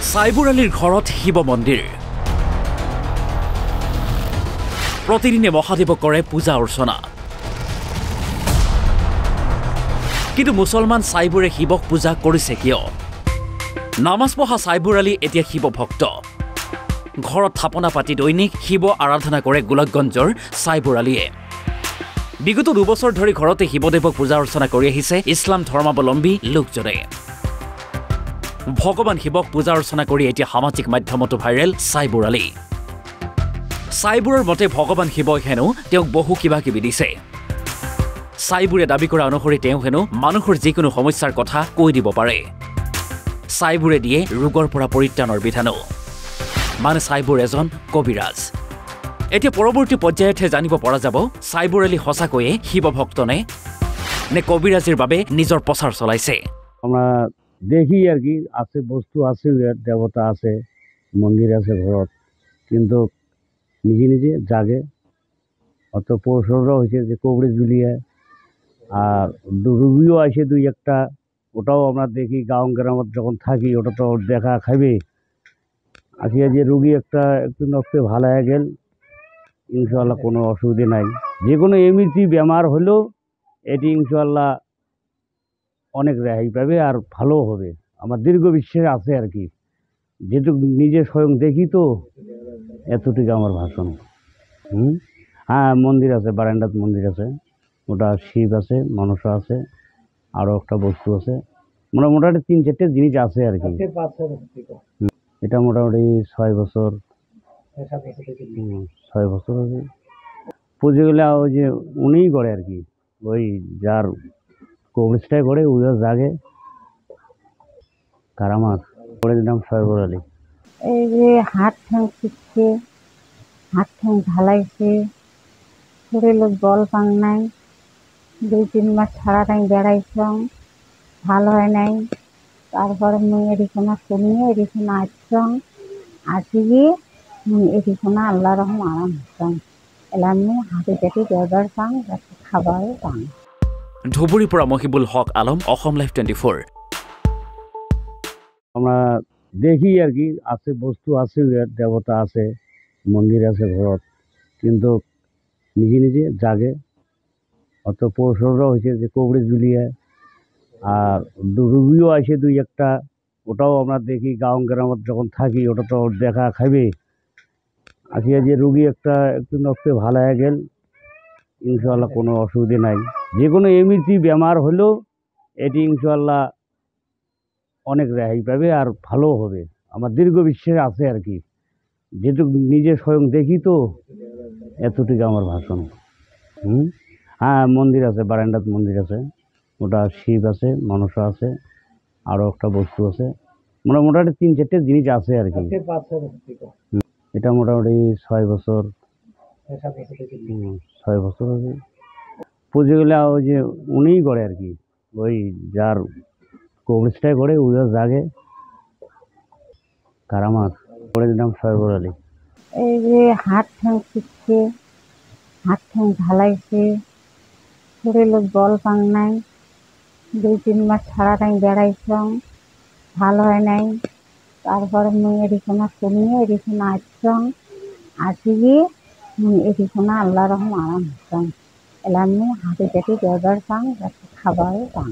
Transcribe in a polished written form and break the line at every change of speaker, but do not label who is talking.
সাইবুৰ আলীৰ ঘৰত শিৱ মন্দিৰ প্ৰতিদিনে মহাদেৱক কৰে পূজা অৰ্চনা কিন্তু মুছলমান সাইবুৰে শিৱক পূজা কৰিছে কিয় নামাজ পঢ়া সাইবুৰ আলী এতিয়া শিৱ ভক্ত ঘৰত থাপনা পাতি দৈনিক শিৱ আৰাধনা কৰে গোলকগঞ্জৰ সাইবুৰ আলীয়ে বিগত 2 বছৰ ধৰি ঘৰতে শিৱদেৱক পূজা অৰ্চনা কৰি আহিছে ইছলাম ধৰ্মাৱলম্বী লোকজনে ভগৱান শিৱক পূজা অৰ্চনা কৰি এতিয়া সামাজিক মাধ্যমতো ভাইৰেল সাইবুৰ আলী সাইবুৰৰ মতে ভগৱান শিৱই হেনো তেওঁক বহু কিবা কিবি দিছে সাইবুৰে দাবী কৰা অনুসৰি তেওঁ হেনো মানুহৰ যিকোনো সমস্যাৰ কথা কৈ দিব পাৰে সাইবুৰে দিয়ে ৰোগৰ পৰা পৰিত্ৰাণৰ বিধানো মানে সাইবুৰ এজন কবিৰাজ এতিয়া পৰৱৰ্তী পৰ্যায়তে জানিব পৰা যাব সাইবুৰ আলী সঁচাকৈয়ে শিৱ ভক্ত নে কবিৰাজৰ বাবে নিজৰ প্ৰচাৰ চলাইছে
আমরা দেখি আর কি আছে বস্তু আছে দেবতা আছে মন্দির আছে ঘরত কিন্তু নিজে নিজে জাগে অত পৌরসভা হয়েছে যে কবরেজ জুলিয়ে আর রুগীও আসে 2-1টা ওটাও আমরা দেখি গাঁও গ্রামত যখন থাকি ওটা তো দেখা খাইবে আসিয়া যে রুগী একটা একটু নষ্ট ভালো হয়ে গেল ইনশাআল্লাহ কোনো অসুবিধা নাই যে কোনো এমনিতে বেমার হলেও এটি ইনশাআল্লাহ অনেক রেহাই পাবে আর ভালো হবে আমার দীর্ঘ বিশ্বাস আছে আর কি যেটুকু নিজে স্বয়ং দেখি তো এতটুকু আমার ভাষণ হ্যাঁ মন্দির আছে বারান্দাত মন্দির আছে ওটা শিব আছে মনসা আছে আরও একটা বস্তু আছে মোটামুটি 3-4টে জিনিস আছে আর কি এটা মোটামুটি 6 বছর 6 বছর হবে পুজোগুলা ওই যে উনিই করে আর কি ওই যার কবরেজটাই করে উইও জাগে কারামাত করে দিলাম সাইবুর আলী
এই যে হাত ঠ্যাং শিখছে হাত ঠ্যাং ঢালাইছে শরীরে বল পাং নাই 2-3 মাস ছাড়া টাইম বেড়াইছং ভালো হয় নাই তারপরে মুই এদিকোনা শুনিয়ে এদিকোনা আসছং আসিয়ে মুই এদিকোনা আল্লাহ রহম আরাম হচ্ছং এলাম হাতে পেটে দেওয়ার পাং খাবারও পাং
ধুবুৰীৰ পৰা মহিবুল হক আলম অসম লাইভ 24
আমরা দেখি আর কি আছে বস্তু আছে দেবতা আছে মন্দির আছে ঘরত কিন্তু নিজে নিজে জাগে অত পৌরসভা হয়েছে যে কবরেজ জুলিয়ে আর রুগীও আসে 2-1টা ওটাও আমরা দেখি গাঁও গ্রামত যখন থাকি ওটা তো দেখা খাইবে আসিয়া যে রুগী একটা একটু নষ্ট ভালো হয়ে গেল ইনশাআল্লাহ কোনো অসুবিধা নাই যে কোনো এমনিতে বেমার হলেও এটি ইনশাআল্লাহ অনেক রেহাই পাবে আর ভালো হবে আমার দীর্ঘ বিশ্বাস আছে আর কি যেটুকু নিজে স্বয়ং দেখি তো এতটুকু আমার ভাষণ হ্যাঁ মন্দির আছে বারান্দাত মন্দির আছে ওটা শিব আছে মনসা আছে আরও একটা বস্তু আছে মোটামুটি 3-4টে জিনিস আছে আর কি এটা মোটামুটি 6 বছর 6 বছর হবে পুজোগুলা ওই যে উনিই করে আর কি ওই যার কবরেজটাই করে উইও জাগে কারামাত করে দিলাম সাইবুর আলী
এই যে হাত ঠ্যাং শিখছে হাত ঠ্যাং ঢালাইছে শরীরে বল পাং নাই 2-3 মাস ছাড়া টাইম বেড়াইছং ভালো হয় নাই তারপরে মুই এদিকোনা শুনিয়ে এদিকোনা আসছং আসিয়ে মুই এদিকোনা আল্লাহ রহম আরাম হচ্ছং এলাম হাতে পেটে দেওয়ার পাং খাবারও পাং